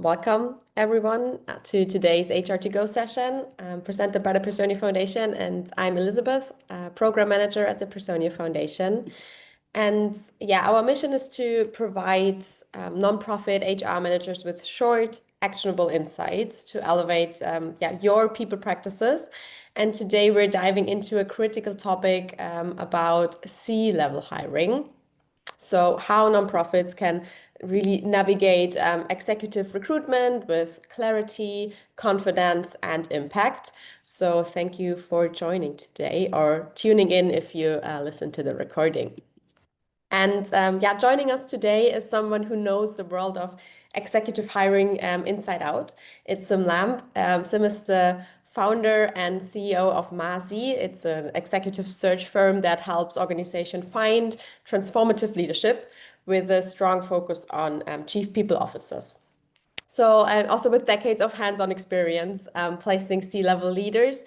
Welcome everyone to today's HR2go session presented by the Personia Foundation. And I'm Elizabeth, Program Manager at the Personia Foundation. And yeah, our mission is to provide nonprofit HR managers with short, actionable insights to elevate your people practices. And today we're diving into a critical topic about C-level hiring. So, how nonprofits can really navigate executive recruitment with clarity, confidence, and impact. So, thank you for joining today or tuning in if you listen to the recording. And joining us today is someone who knows the world of executive hiring inside out. It's Sim Lamb. Sim is the founder and CEO of Masi. It's an executive search firm that helps organizations find transformative leadership with a strong focus on chief people officers. So, also with decades of hands-on experience placing C-level leaders,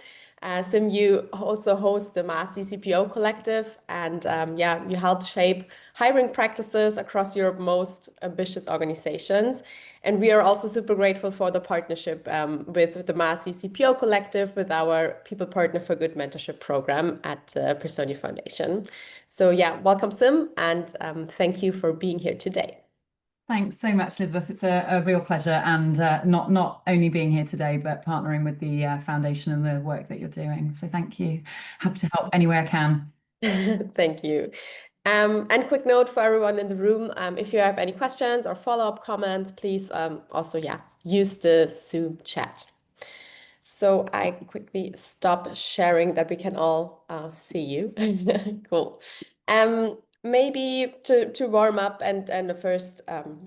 Sim, you also host the Masi CPO Collective, and you help shape hiring practices across Europe's most ambitious organizations. And we are also super grateful for the partnership with the Masi CPO Collective, with our People Partner for Good mentorship program at Personia Foundation. So, welcome, Sim, and thank you for being here today. Thanks so much, Elizabeth. It's a real pleasure, and not only being here today, but partnering with the foundation and the work that you're doing. So thank you. Happy to help any way I can. Thank you. And quick note for everyone in the room, if you have any questions or follow-up comments, please also use the Zoom chat. So I quickly stop sharing that we can all see you. Cool. Maybe to warm up, and the first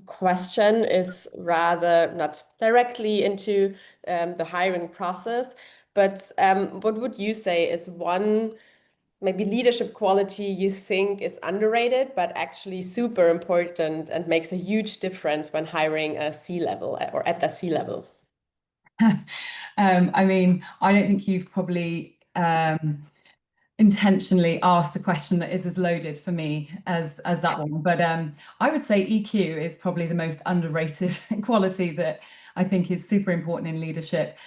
question is rather not directly into the hiring process, but what would you say is one maybe leadership quality you think is underrated, but actually super important and makes a huge difference when hiring a C-level or at the C-level? I mean, I don't think you've probably intentionally asked a question that is as loaded for me as that one. But I would say EQ is probably the most underrated quality that I think is super important in leadership.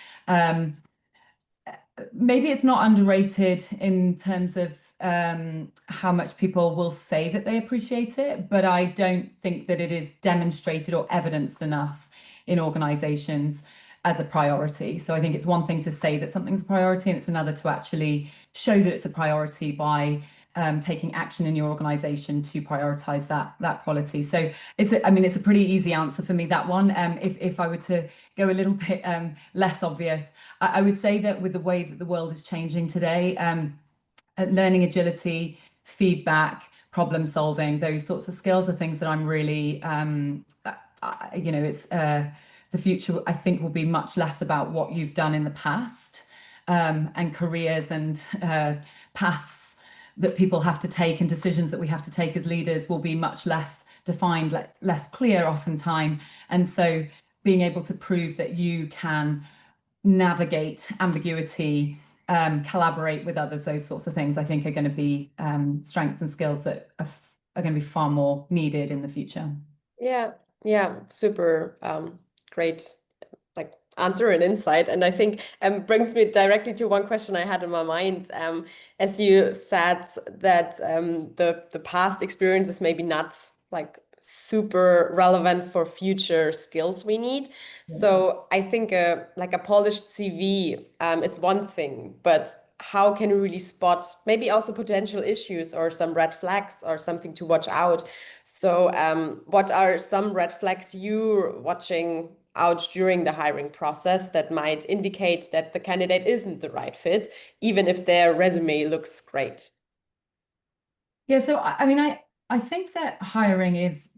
Maybe it's not underrated in terms of how much people will say that they appreciate it, but I don't think that it is demonstrated or evidenced enough in organizations as a priority. So I think it's one thing to say that something's a priority, and it's another to actually show that it's a priority by taking action in your organization to prioritize that quality. So it's a pretty easy answer for me, that one. If I were to go a little bit less obvious, I would say that with the way that the world is changing today, learning agility, feedback, problem solving, those sorts of skills are things that I'm really, the future, I think, will be much less about what you've done in the past, and careers and paths that people have to take and decisions that we have to take as leaders will be much less defined, less clear oftentimes. And so being able to prove that you can navigate ambiguity, collaborate with others, those sorts of things, I think are going to be strengths and skills that are going to be far more needed in the future. Yeah, super great answer and insight. And I think brings me directly to one question I had in my mind. As you said that the past experience is maybe not super relevant for future skills we need. So I think a polished CV is one thing, but how can we really spot maybe also potential issues or some red flags or something to watch out? So what are some red flags you're watching out during the hiring process that might indicate that the candidate isn't the right fit, even if their resume looks great? Yeah, so I think that hiring is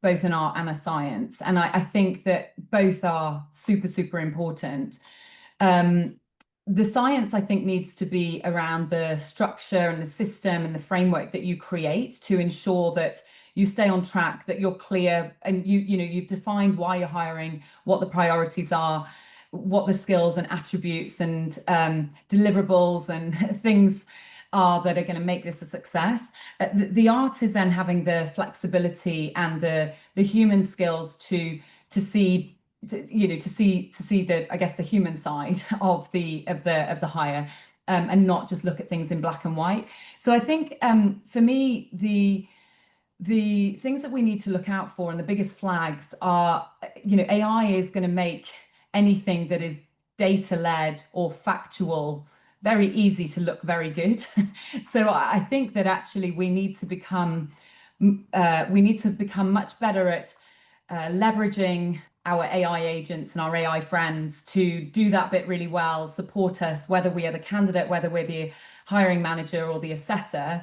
both an art and a science, and I think that both are super important. The science, I think, needs to be around the structure and the system and the framework that you create to ensure that you stay on track, that you're clear, and you've defined why you're hiring, what the priorities are, what the skills and attributes and deliverables and things are that are going to make this a success. The art is then having the flexibility and the human skills to see to see the, I guess, the human side of the hire, and not just look at things in black and white. So I think for me, the things that we need to look out for and the biggest flags are, AI is going to make anything that is data-led or factual very easy to look very good. So I think that actually we need to become much better at leveraging our AI agents and our AI friends to do that bit really well, support us, whether we are the candidate, whether we're the hiring manager or the assessor,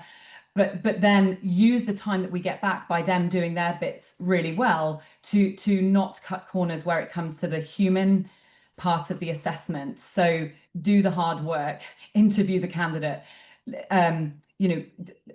but then use the time that we get back by them doing their bits really well to not cut corners where it comes to the human part of the assessment. So do the hard work, interview the candidate,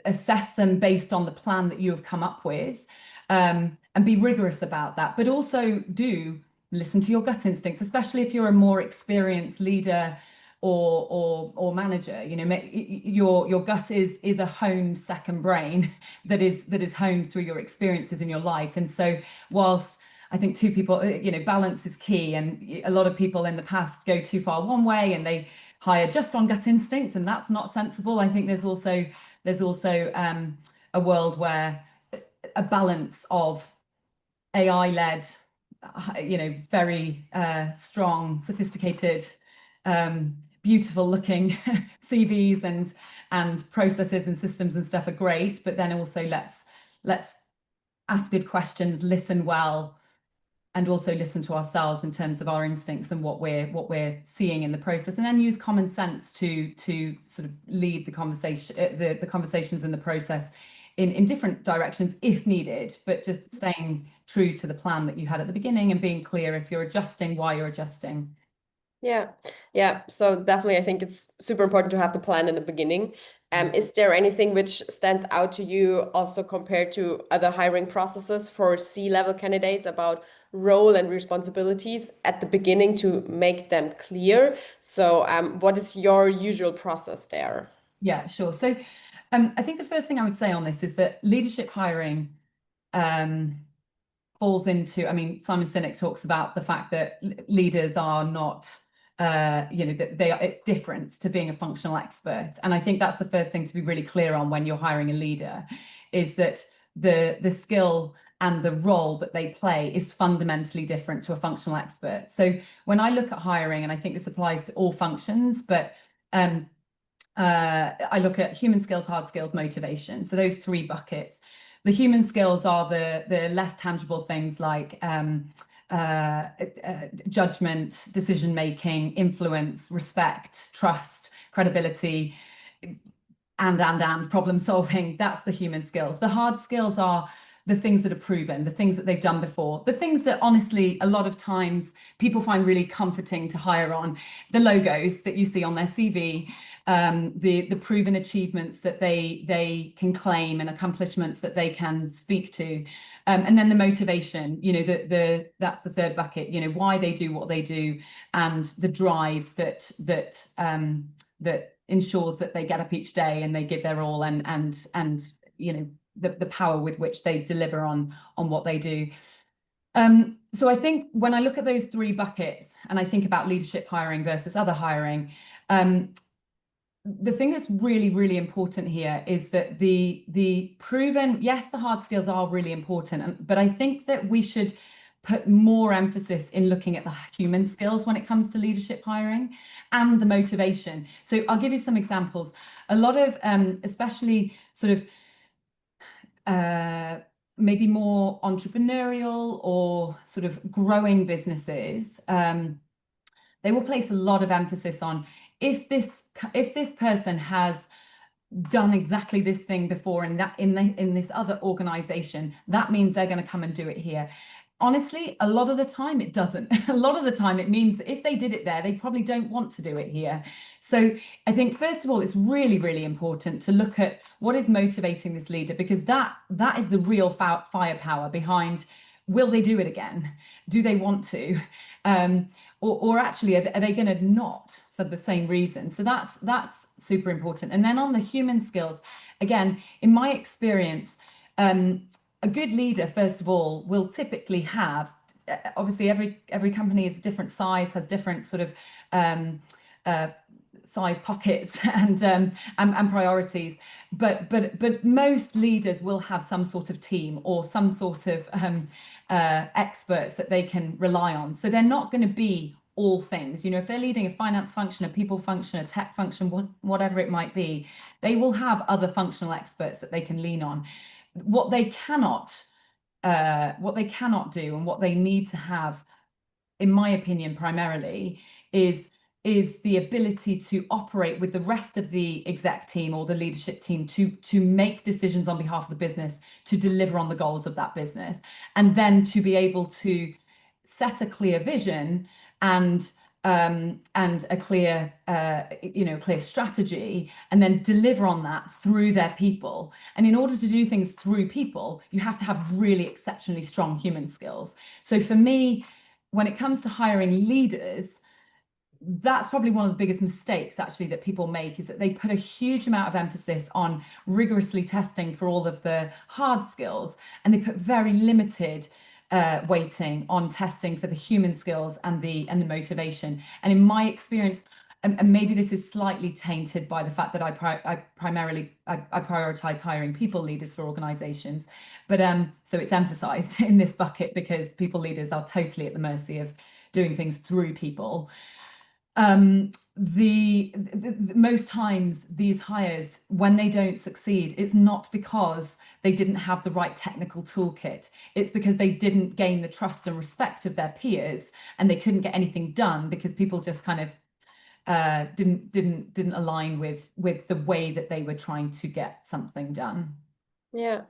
assess them based on the plan that you have come up with, and be rigorous about that. But also do listen to your gut instincts, especially if you're a more experienced leader or manager. Your gut is a honed second brain that is honed through your experiences in your life. And so whilst I think two people, balance is key, and a lot of people in the past go too far one way and they hire just on gut instinct, and that's not sensible. I think there's also a world where a balance of AI-led, very strong, sophisticated, beautiful-looking CVs and processes and systems and stuff are great, but then also let's ask good questions, listen well, and also listen to ourselves in terms of our instincts and what we're seeing in the process, and then use common sense to sort of lead the conversation, the conversations in the process in different directions if needed, but just staying true to the plan that you had at the beginning and being clear if you're adjusting, why you're adjusting. Yeah. So definitely, I think it's super important to have the plan in the beginning. Is there anything which stands out to you also compared to other hiring processes for C-level candidates about role and responsibilities at the beginning to make them clear? So what is your usual process there? Yeah, sure. So I think the first thing I would say on this is that leadership hiring falls into, Simon Sinek talks about the fact that leaders are not, that it's different to being a functional expert. And I think that's the first thing to be really clear on when you're hiring a leader, is that the skill and the role that they play is fundamentally different to a functional expert. So when I look at hiring, and I think this applies to all functions, but I look at human skills, hard skills, motivation. So those three buckets. The human skills are the less tangible things like judgment, decision making, influence, respect, trust, credibility, and problem solving. That's the human skills. The hard skills are the things that are proven, the things that they've done before, the things that honestly a lot of times people find really comforting to hire on, the logos that you see on their CV, the proven achievements that they can claim and accomplishments that they can speak to, and then the motivation, that's the third bucket, why they do what they do, and the drive that ensures that they get up each day and they give their all, and the power with which they deliver on what they do. So I think when I look at those three buckets and I think about leadership hiring versus other hiring, the thing that's really, really important here is that the proven, yes, the hard skills are really important, but I think that we should put more emphasis in looking at the human skills when it comes to leadership hiring and the motivation. So I'll give you some examples. A lot of, especially sort of maybe more entrepreneurial or sort of growing businesses, they will place a lot of emphasis on if this person has done exactly this thing before in this other organization, that means they're going to come and do it here. Honestly, a lot of the time it doesn't. A lot of the time it means that if they did it there, they probably don't want to do it here. So I think, first of all, it's really, really important to look at what is motivating this leader, because that is the real firepower behind, will they do it again? Do they want to? Or actually, are they going to not for the same reason? So that's super important. And then on the human skills, again, in my experience, a good leader, first of all, will typically have obviously every company is a different size, has different sort of size pockets and priorities, but most leaders will have some sort of team or some sort of experts that they can rely on. So they're not going to be all things. If they're leading a finance function, a people function, a tech function, whatever it might be, they will have other functional experts that they can lean on. What they cannot do and what they need to have, in my opinion, primarily is the ability to operate with the rest of the exec team or the leadership team to make decisions on behalf of the business, to deliver on the goals of that business, and then to be able to set a clear vision and a clear clear strategy, and then deliver on that through their people. And in order to do things through people, you have to have really exceptionally strong human skills. So for me, when it comes to hiring leaders, that's probably one of the biggest mistakes actually that people make, is that they put a huge amount of emphasis on rigorously testing for all of the hard skills, and they put very limited weighting on testing for the human skills and the motivation. And in my experience, and maybe this is slightly tainted by the fact that I prioritize hiring people leaders for organizations, but so it's emphasized in this bucket because people leaders are totally at the mercy of doing things through people. Most times these hires, when they don't succeed, it's not because they didn't have the right technical toolkit. It's because they didn't gain the trust and respect of their peers, and they couldn't get anything done because people just kind of didn't align with the way that they were trying to get something done. Yeah.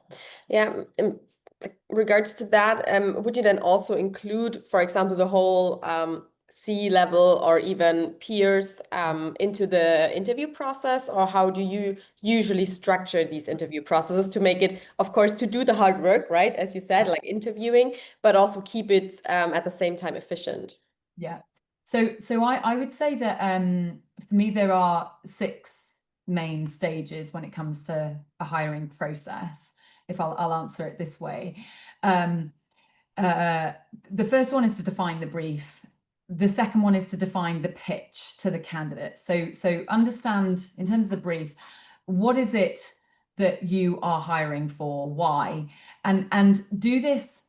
In regards to that, would you then also include, for example, the whole C-level or even peers into the interview process? Or how do you usually structure these interview processes to make it, of course, to do the hard work, right? As you said, like interviewing, but also keep it at the same time efficient? Yeah. So I would say that for me, there are 6 main stages when it comes to a hiring process, if I'll answer it this way. The first one is to define the brief. The second one is to define the pitch to the candidate. So understand, in terms of the brief, what is it that you are hiring for, why, and do this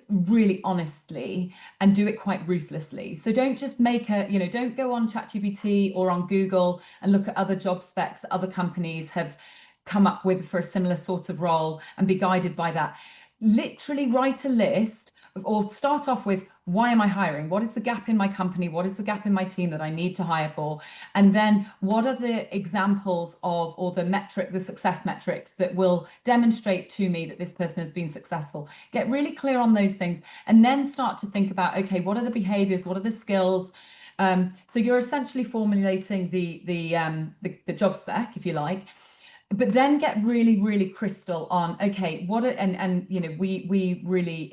really honestly and do it quite ruthlessly. So don't just make don't go on ChatGPT or on Google and look at other job specs that other companies have come up with for a similar sort of role and be guided by that. Literally write a list, or start off with, why am I hiring? What is the gap in my company? What is the gap in my team that I need to hire for? And then what are the examples of, or the success metrics that will demonstrate to me that this person has been successful? Get really clear on those things, and then start to think about, okay, what are the behaviors? What are the skills? So you're essentially formulating the job spec, if you like. But then get really, really crystal on, okay, we really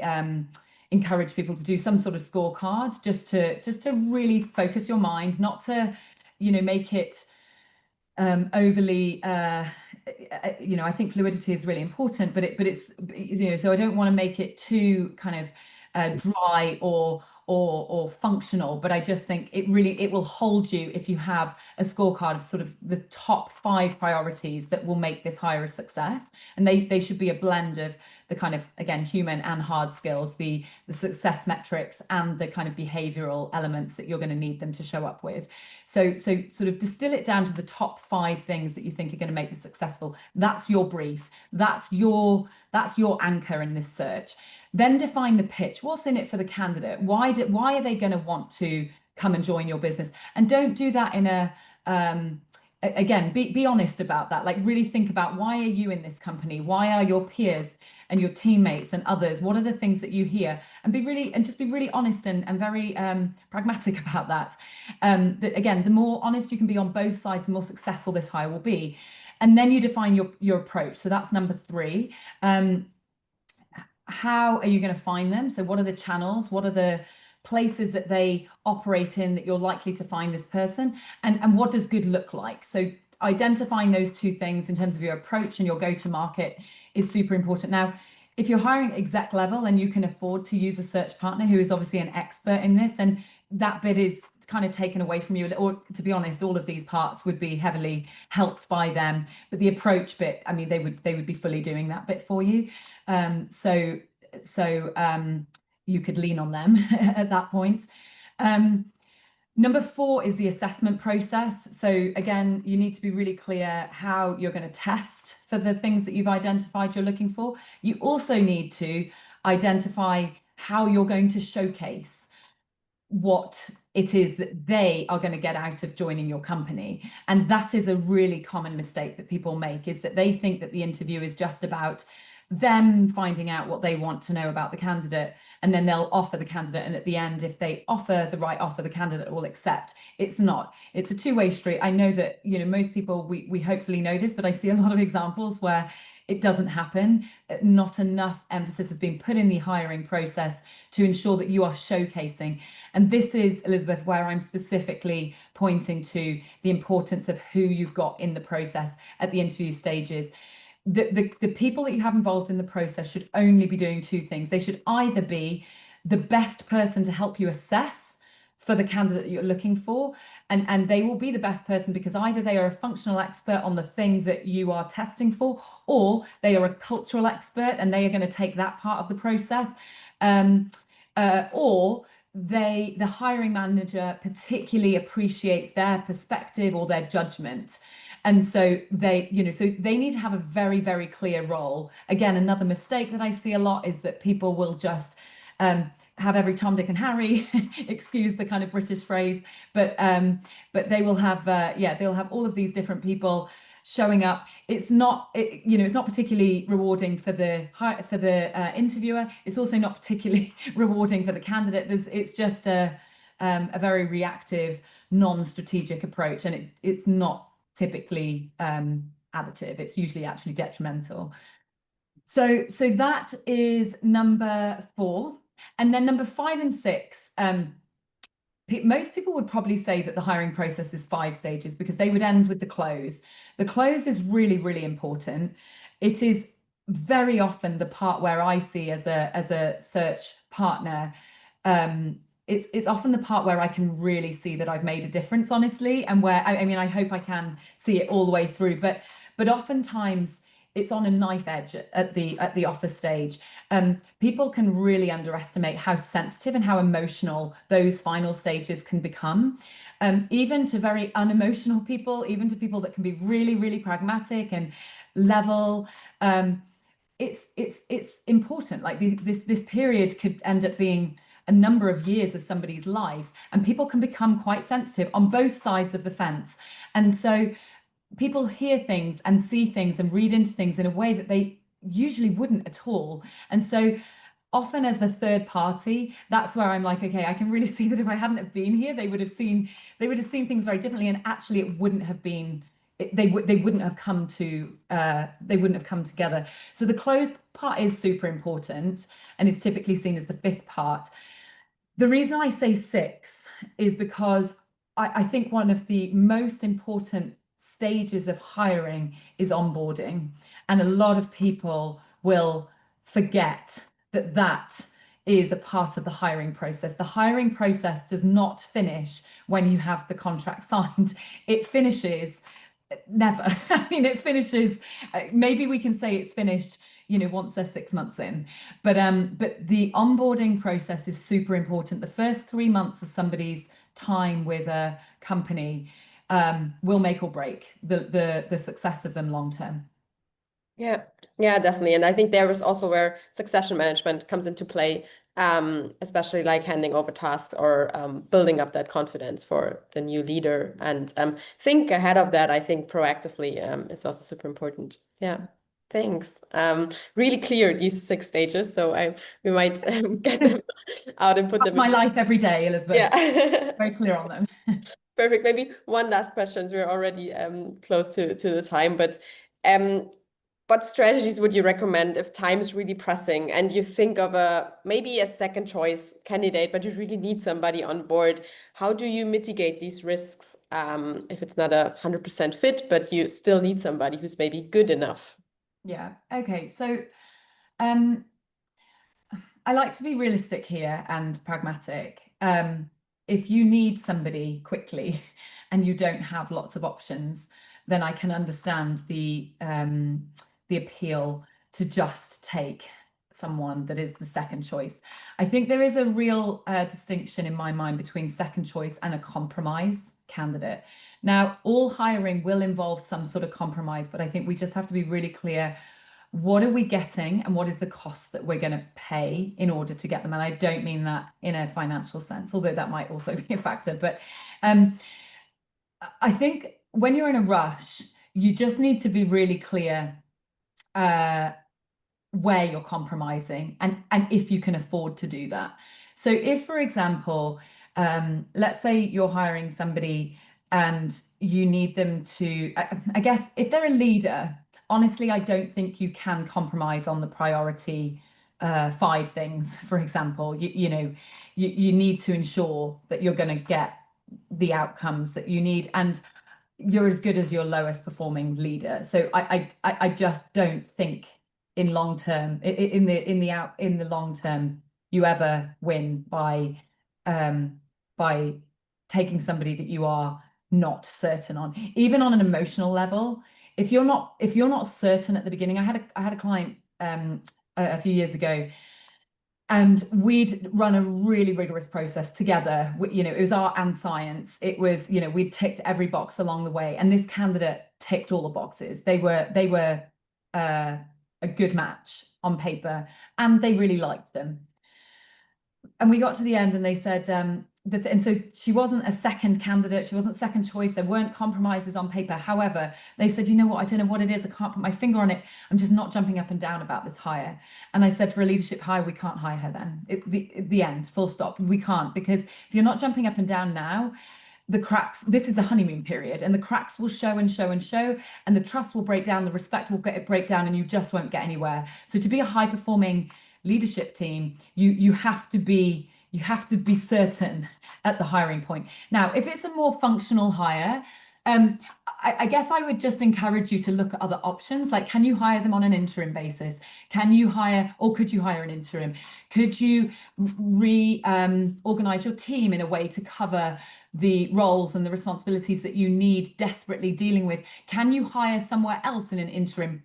encourage people to do some sort of scorecard, just to really focus your mind, not to make it overly I think fluidity is really important, but it's so I don't want to make it too kind of dry or functional, but I just think it will hold you if you have a scorecard of sort of the top 5 priorities that will make this hire a success. And they should be a blend of the kind of, again, human and hard skills, the success metrics, and the kind of behavioral elements that you're going to need them to show up with. So sort of distill it down to the top 5 things that you think are going to make this successful. That's your brief. That's your anchor in this search. Then define the pitch. What's in it for the candidate? Why are they going to want to come and join your business? And don't do that in a again, be honest about that. Like, really think about, why are you in this company? Why are your peers and your teammates and others? What are the things that you hear? And just be really honest and very pragmatic about that. Again, the more honest you can be on both sides, the more successful this hire will be. And then you define your approach. So that's number 3. How are you going to find them? So what are the channels? What are the places that they operate in that you're likely to find this person? And what does good look like? So identifying those 2 things in terms of your approach and your go-to-market is super important. Now, if you're hiring exec level and you can afford to use a search partner who is obviously an expert in this, then that bit is kind of taken away from you. Or to be honest, all of these parts would be heavily helped by them. But the approach bit, I mean, they would be fully doing that bit for you. So you could lean on them at that point. Number 4 is the assessment process. So again, you need to be really clear how you're going to test for the things that you've identified you're looking for. You also need to identify how you're going to showcase what it is that they are going to get out of joining your company. And that is a really common mistake that people make, is that they think that the interview is just about them finding out what they want to know about the candidate, and then they'll offer the candidate, and at the end, if they offer the right offer, the candidate will accept. It's not. It's a two-way street. I know that, you know, most people, we hopefully know this, but I see a lot of examples where it doesn't happen. Not enough emphasis has been put in the hiring process to ensure that you are showcasing. And this is, Elizabeth, where I'm specifically pointing to the importance of who you've got in the process at the interview stages. The people that you have involved in the process should only be doing 2 things. They should either be the best person to help you assess for the candidate that you're looking for, and they will be the best person because either they are a functional expert on the thing that you are testing for, or they are a cultural expert and they are going to take that part of the process, or the hiring manager particularly appreciates their perspective or their judgment. And so they, you know, so they need to have a very, very clear role. Again, another mistake that I see a lot is that people will just have every Tom, Dick, and Harry, excuse the kind of British phrase, but they will have, they'll have all of these different people showing up. It's not, it's not particularly rewarding for the interviewer. It's also not particularly rewarding for the candidate. It's just a very reactive, non-strategic approach, and it's not typically additive. It's usually actually detrimental. So that is number 4. And then number 5 and 6, most people would probably say that the hiring process is 5 stages because they would end with the close. The close is really, really important. It is very often the part where I see as a search partner, it's often the part where I can really see that I've made a difference, honestly, and where I mean, I hope I can see it all the way through, but oftentimes it's on a knife edge at the offer stage. People can really underestimate how sensitive and how emotional those final stages can become, even to very unemotional people, even to people that can be really, really pragmatic and level. It's important. Like this period could end up being a number of years of somebody's life, and people can become quite sensitive on both sides of the fence. And so people hear things and see things and read into things in a way that they usually wouldn't at all. And so often as the third party, that's where I'm like, okay, I can really see that if I hadn't have been here, they would have seen things very differently, and actually it wouldn't have been, they wouldn't have come together. So the closed part is super important, and it's typically seen as the 5th part. The reason I say 6 is because I think one of the most important stages of hiring is onboarding. And a lot of people will forget that that is a part of the hiring process. The hiring process does not finish when you have the contract signed. It finishes never. I mean, it finishes, maybe we can say it's finished, once they're 6 months in. But the onboarding process is super important. The first 3 months of somebody's time with a company will make or break the success of them long term. Yeah, definitely. And I think there is also where succession management comes into play, especially like handing over tasks or building up that confidence for the new leader. And think ahead of that. I think proactively is also super important. Yeah. Thanks. Really clear these 6 stages, so we might get them out and put That's them my into. life every day, Elizabeth. Yeah. Very clear on them. Perfect. Maybe one last question. We're already close to the time, but what strategies would you recommend if time is really pressing and you think of maybe a second choice candidate, but you really need somebody on board? How do you mitigate these risks if it's not 100% fit, but you still need somebody who's maybe good enough? Yeah. Okay. So I like to be realistic here and pragmatic. If you need somebody quickly and you don't have lots of options, then I can understand the appeal to just take someone that is the second choice. I think there is a real distinction in my mind between second choice and a compromise candidate. Now, all hiring will involve some sort of compromise, but I think we just have to be really clear. What are we getting and what is the cost that we're going to pay in order to get them? And I don't mean that in a financial sense, although that might also be a factor. But I think when you're in a rush, you just need to be really clear where you're compromising and if you can afford to do that. So if, for example, let's say you're hiring somebody and you need them to, I guess if they're a leader, honestly, I don't think you can compromise on the priority 5 things, for example. You need to ensure that you're going to get the outcomes that you need, and you're as good as your lowest performing leader. So I just don't think in long term, in the long term, you ever win by taking somebody that you are not certain on, even on an emotional level. If you're not certain at the beginning, I had a client a few years ago, and we'd run a really rigorous process together. It was art and science. It was, we'd ticked every box along the way, and this candidate ticked all the boxes. They were a good match on paper, and they really liked them. And we got to the end and they said, and so she wasn't a second candidate, she wasn't second choice, there weren't compromises on paper. However, they said, you know what, I don't know what it is, I can't put my finger on it, I'm just not jumping up and down about this hire. And I said, for a leadership hire, we can't hire her then. The end, full stop. We can't, because if you're not jumping up and down now, the cracks, this is the honeymoon period, and the cracks will show and show and show, and the trust will break down, the respect will break down, and you just won't get anywhere. So to be a high performing leadership team, you have to be certain at the hiring point. Now, if it's a more functional hire, I guess I would just encourage you to look at other options. Like, can you hire them on an interim basis? Can you hire, or could you hire an interim? Could you organize your team in a way to cover the roles and the responsibilities that you need desperately dealing with? Can you hire somewhere else in an interim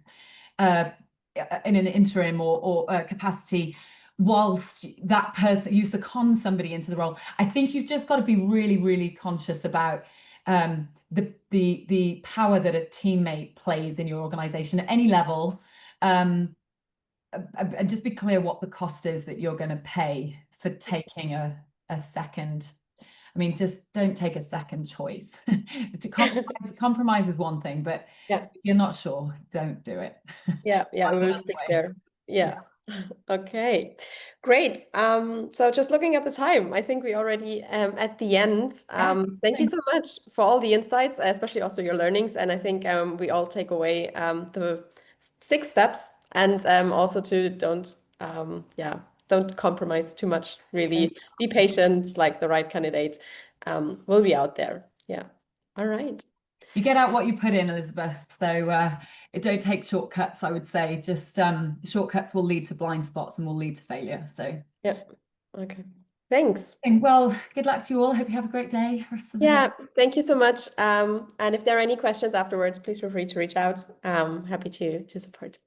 or capacity whilst that person, you second somebody into the role? I think you've just got to be really, really conscious about the power that a teammate plays in your organization at any level, and just be clear what the cost is that you're going to pay for taking a second. I mean, just don't take a second choice. Compromise is one thing, but Yeah. if you're not sure, don't do it. Yeah, we will stick there. Yeah. Okay, great. So just looking at the time, I think we already at the end. Thank you so much for all the insights, especially also your learnings. And I think we all take away the 6 steps, and also to don't compromise too much. Really be patient, like the right candidate will be out there. Yeah. All right. You get out what you put in, Elizabeth. So it don't take shortcuts, I would say. Just shortcuts will lead to blind spots and will lead to failure. So yeah. Okay. Thanks. Well, good luck to you all. Hope you have a great day. Yeah, thank you so much. And if there are any questions afterwards, please feel free to reach out. Happy to support.